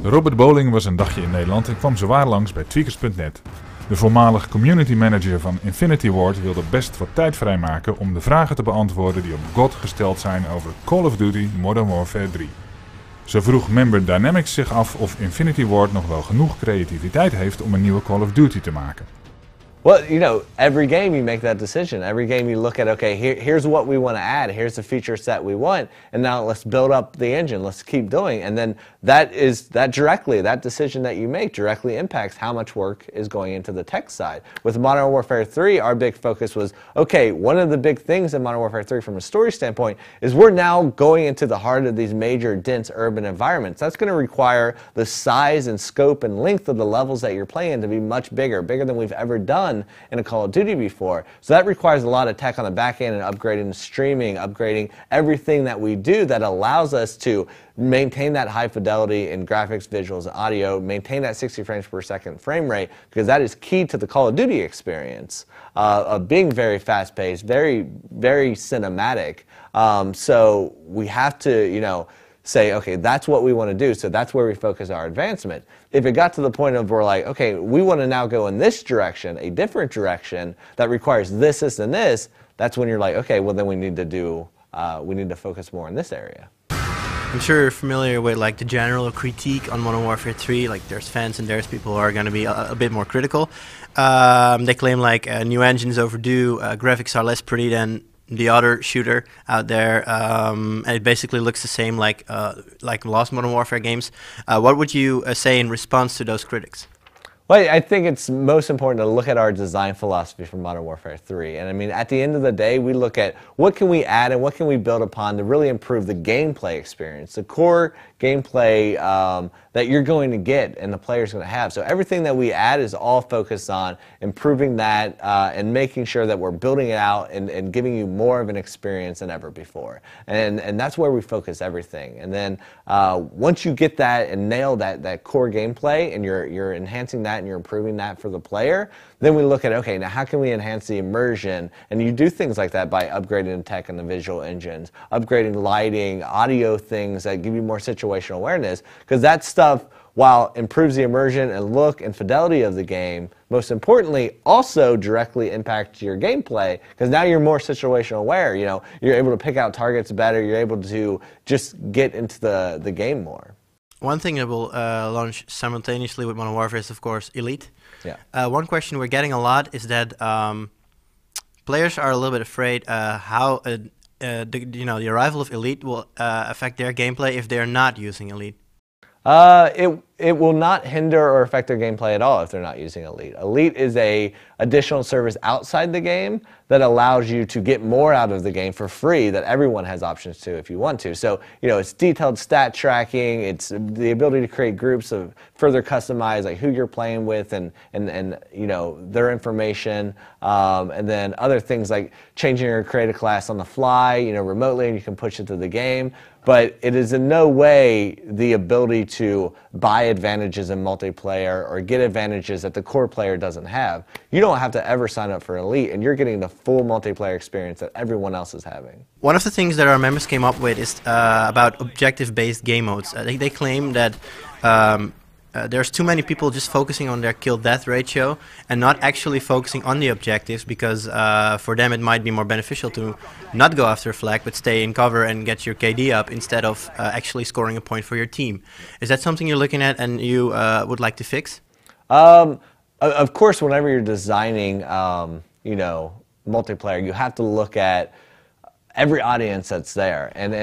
Robert Bowling was een dagje in Nederland en kwam zowaar langs bij Tweakers.net. De voormalig community manager van Infinity Ward wilde best wat tijd vrijmaken om de vragen te beantwoorden die op God gesteld zijn over Call of Duty Modern Warfare 3. Zo vroeg Member Dynamics zich af of Infinity Ward nog wel genoeg creativiteit heeft om een nieuwe Call of Duty te maken. Well, you know, every game you make that decision. Every game you look at, okay, here's what we want to add. Here's the feature set we want. And now let's build up the engine. Let's keep doing. And then that decision that you make directly impacts how much work is going into the tech side. With Modern Warfare 3, our big focus was, okay, one of the big things in Modern Warfare 3 from a story standpoint is we're now going into the heart of these major, dense urban environments. That's going to require the size and scope and length of the levels that you're playing to be much bigger than we've ever done in a Call of Duty before. So that requires a lot of tech on the back end and upgrading the streaming, upgrading everything that we do that allows us to maintain that high fidelity in graphics, visuals, and audio, maintain that 60 frames per second frame rate, because that is key to the Call of Duty experience of being very fast-paced, very, very cinematic. So we have to, you know, say, okay, that's what we want to do, so that's where we focus our advancement. If it got to the point of we're like, okay, we want to now go in this direction, a different direction that requires this, this, and this, that's when you're like, okay, well then we need to focus more in this area. I'm sure you're familiar with like the general critique on Modern Warfare 3. Like there's fans and there's people who are going to be a bit more critical. They claim like a new engine is overdue, graphics are less pretty than the other shooter out there, and it basically looks the same like last Modern Warfare games. What would you say in response to those critics? Well, I think it's most important to look at our design philosophy for Modern Warfare 3. And I mean, at the end of the day, we look at what can we add and what can we build upon to really improve the gameplay experience, the core gameplay that you're going to get and the player's going to have. So everything that we add is all focused on improving that and making sure that we're building it out and giving you more of an experience than ever before. And that's where we focus everything. And then once you get that and nail that core gameplay and you're enhancing that and you're improving that for the player, then we look at, okay, now how can we enhance the immersion? And you do things like that by upgrading the tech and the visual engines, upgrading lighting, audio things that give you more situational awareness, because that stuff, while improves the immersion and look and fidelity of the game, most importantly, also directly impacts your gameplay, because now you're more situational aware. You know, you're able to pick out targets better. You're able to just get into the game more. One thing that will launch simultaneously with Modern Warfare is, of course, Elite. Yeah. One question we're getting a lot is that players are a little bit afraid how the arrival of Elite will affect their gameplay if they're not using Elite. It will not hinder or affect their gameplay at all if they're not using Elite. Elite is a additional service outside the game that allows you to get more out of the game for free that everyone has options to if you want to. So, you know, it's detailed stat tracking, it's the ability to create groups of further customize like who you're playing with and you know, their information, and then other things like changing your create a class on the fly, you know, remotely, and you can push it to the game. But it is in no way the ability to buy advantages in multiplayer or get advantages that the core player doesn't have. You don't have to ever sign up for Elite, and you're getting the full multiplayer experience that everyone else is having. One of the things that our members came up with is about objective-based game modes. They claim that there's too many people just focusing on their kill-death ratio and not actually focusing on the objectives, because for them it might be more beneficial to not go after a flag but stay in cover and get your KD up instead of actually scoring a point for your team. Is that something you're looking at and you would like to fix? Of course, whenever you're designing you know, multiplayer, you have to look at every audience that's there, and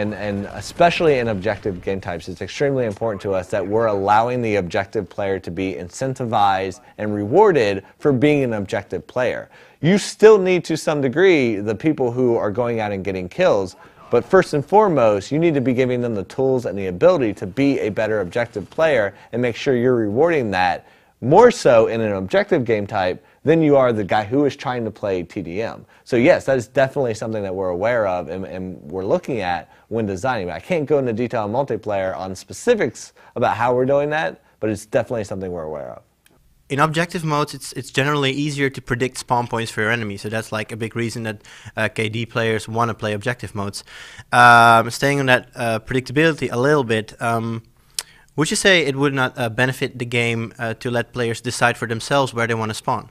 especially in objective game types, it's extremely important to us that we're allowing the objective player to be incentivized and rewarded for being an objective player. You still need, to some degree, the people who are going out and getting kills, but first and foremost, you need to be giving them the tools and the ability to be a better objective player and make sure you're rewarding that more so in an objective game type than you are the guy who is trying to play TDM. So yes, that is definitely something that we're aware of and we're looking at when designing. I can't go into detail on multiplayer on specifics about how we're doing that, but it's definitely something we're aware of. In objective modes, it's generally easier to predict spawn points for your enemy, so that's like a big reason that KD players want to play objective modes. Staying on that predictability a little bit, Would you say it would not benefit the game to let players decide for themselves where they want to spawn?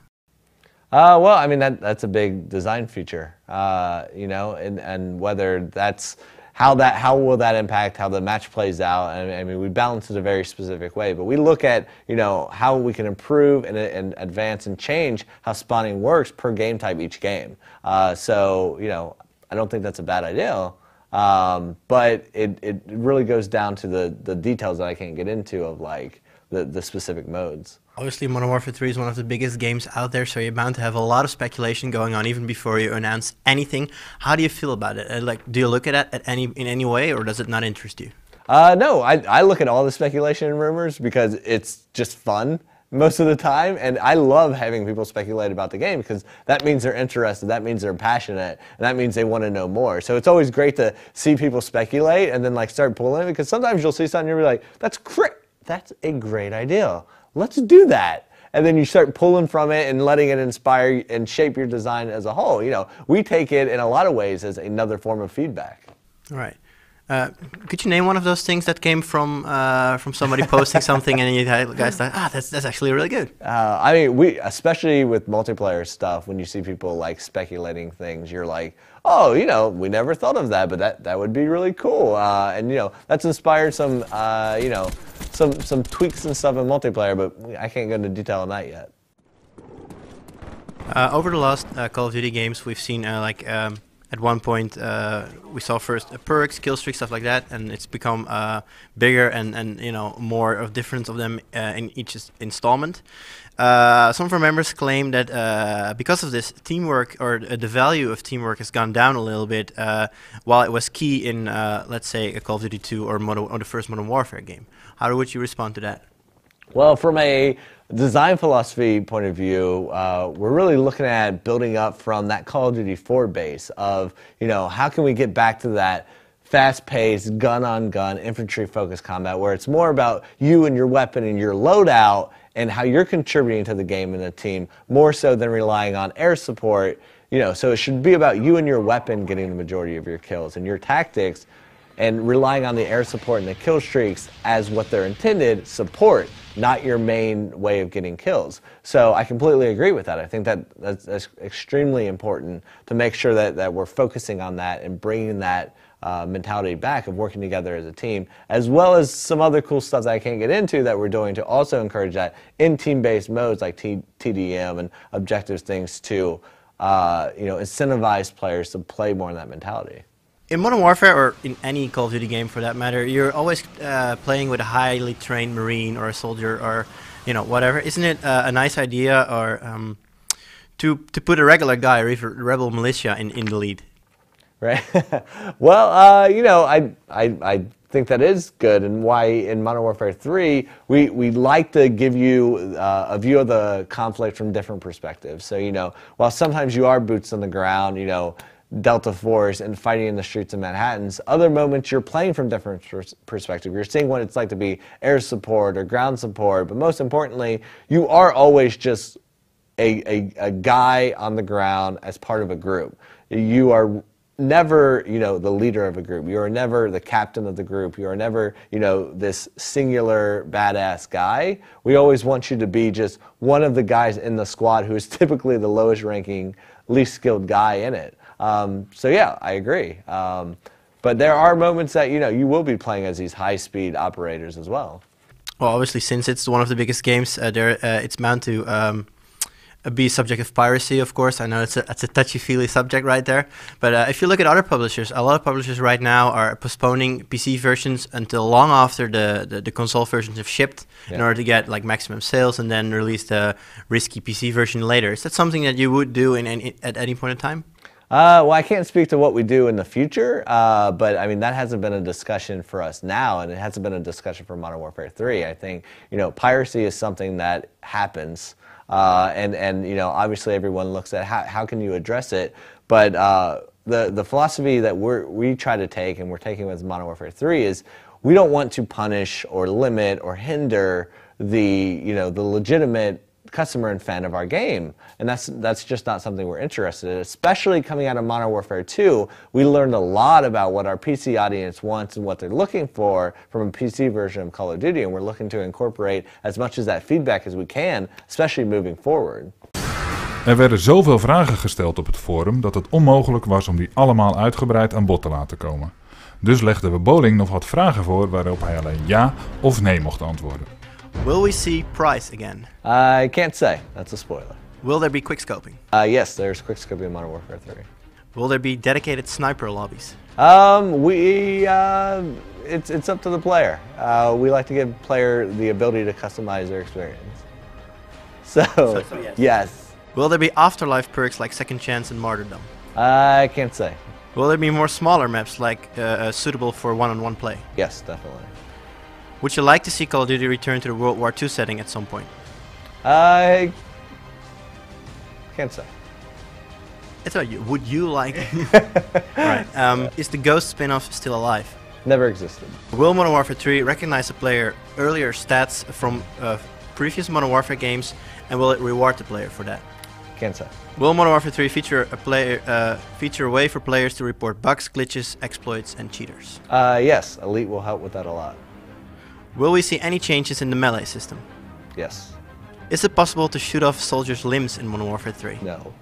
Well, I mean that's a big design feature, you know, and whether that's how will that impact how the match plays out? I mean, we balance it a very specific way, but we look at, you know, how we can improve and advance and change how spawning works per game type each game. So, you know, I don't think that's a bad idea. But it really goes down to the details that I can't get into of like the specific modes. Obviously, Modern Warfare 3 is one of the biggest games out there, so you're bound to have a lot of speculation going on even before you announce anything. How do you feel about it? Like, do you look at it in any way, or does it not interest you? No, I look at all the speculation and rumors because it's just fun most of the time, and I love having people speculate about the game because that means they're interested, that means they're passionate, and that means they want to know more. So it's always great to see people speculate and then like start pulling, because sometimes you'll see something and you'll be like, that's a great idea. Let's do that. And then you start pulling from it and letting it inspire and shape your design as a whole. You know, we take it in a lot of ways as another form of feedback. All right. Could you name one of those things that came from somebody posting something and you guys thought, that's actually really good? I mean, especially with multiplayer stuff, when you see people like speculating things, you're like, oh, you know, we never thought of that, but that would be really cool. And you know, that's inspired some, you know, some tweaks and stuff in multiplayer, but I can't go into detail on that yet. Over the last Call of Duty games, we've seen at one point, we saw first perks, kill streaks, stuff like that, and it's become bigger and you know, more of difference of them in each installment. Some of our members claim that because of this, teamwork or the value of teamwork has gone down a little bit, while it was key in, let's say, a Call of Duty 2 or the first Modern Warfare game. How would you respond to that? Well, from a design philosophy point of view, we're really looking at building up from that Call of Duty 4 base of, you know, how can we get back to that fast-paced, gun-on-gun, infantry-focused combat where it's more about you and your weapon and your loadout and how you're contributing to the game and the team, more so than relying on air support. You know, so it should be about you and your weapon getting the majority of your kills and your tactics, and relying on the air support and the kill streaks as what they're intended, support, not your main way of getting kills. So I completely agree with that. I think that's extremely important to make sure that we're focusing on that and bringing that mentality back of working together as a team, as well as some other cool stuff that I can't get into that we're doing to also encourage that in team-based modes like TDM and objectives things to you know, incentivize players to play more in that mentality. In Modern Warfare, or in any Call of Duty game for that matter, you're always playing with a highly trained Marine or a soldier or, you know, whatever. Isn't it a nice idea or to put a regular guy or even rebel militia in the lead? Right. Well, you know, I think that is good, and why in Modern Warfare 3 we like to give you a view of the conflict from different perspectives. So, you know, while sometimes you are boots on the ground, you know, Delta Force and fighting in the streets of Manhattan's, other moments you're playing from different perspective. You're seeing what it's like to be air support or ground support, but most importantly, you are always just a guy on the ground as part of a group. You are never, you know, the leader of a group. You are never the captain of the group. You are never, you know, this singular badass guy. We always want you to be just one of the guys in the squad who is typically the lowest ranking, least skilled guy in it. So yeah, I agree. But there are moments that, you know, you will be playing as these high-speed operators as well. Well, obviously, since it's one of the biggest games, it's bound to be subject of piracy, of course. I know it's a touchy-feely subject right there. But if you look at other publishers, a lot of publishers right now are postponing PC versions until long after the console versions have shipped, in order to get like maximum sales and then release the risky PC version later. Is that something that you would do at any point in time? Well, I can't speak to what we do in the future, but I mean, that hasn't been a discussion for us now, and it hasn't been a discussion for Modern Warfare 3. I think, you know, piracy is something that happens, and you know, obviously everyone looks at how can you address it, but the philosophy that we try to take, and we're taking with Modern Warfare 3, is we don't want to punish or limit or hinder the, you know, the legitimate customer and fan of our game, and that's just not something we're interested in. Especially coming out of Modern Warfare 2, we learned a lot about what our PC audience wants and what they're looking for from a PC version of Call of Duty, and we're looking to incorporate as much of that feedback as we can, especially moving forward. Er werden zoveel vragen gesteld op het forum dat het onmogelijk was om die allemaal uitgebreid aan bod te laten komen. Dus legden we Bowling nog wat vragen voor waarop hij alleen ja of nee mocht antwoorden. Will we see Price again? I can't say. That's a spoiler. Will there be quickscoping? Yes, there's quickscoping in Modern Warfare 3. Will there be dedicated sniper lobbies? It's up to the player. We like to give the player the ability to customize their experience. So yes. Will there be afterlife perks like Second Chance and Martyrdom? I can't say. Will there be more smaller maps like suitable for one-on-one play? Yes, definitely. Would you like to see Call of Duty return to the World War II setting at some point? I can't say. It's all you. Would you like? Right. Is the Ghost spin-off still alive? Never existed. Will Modern Warfare 3 recognize the player earlier stats from previous Modern Warfare games, and will it reward the player for that? Can't say. Will Modern Warfare 3 feature a way for players to report bugs, glitches, exploits, and cheaters? Yes, Elite will help with that a lot. Will we see any changes in the melee system? Yes. Is it possible to shoot off soldiers' limbs in Modern Warfare 3? No.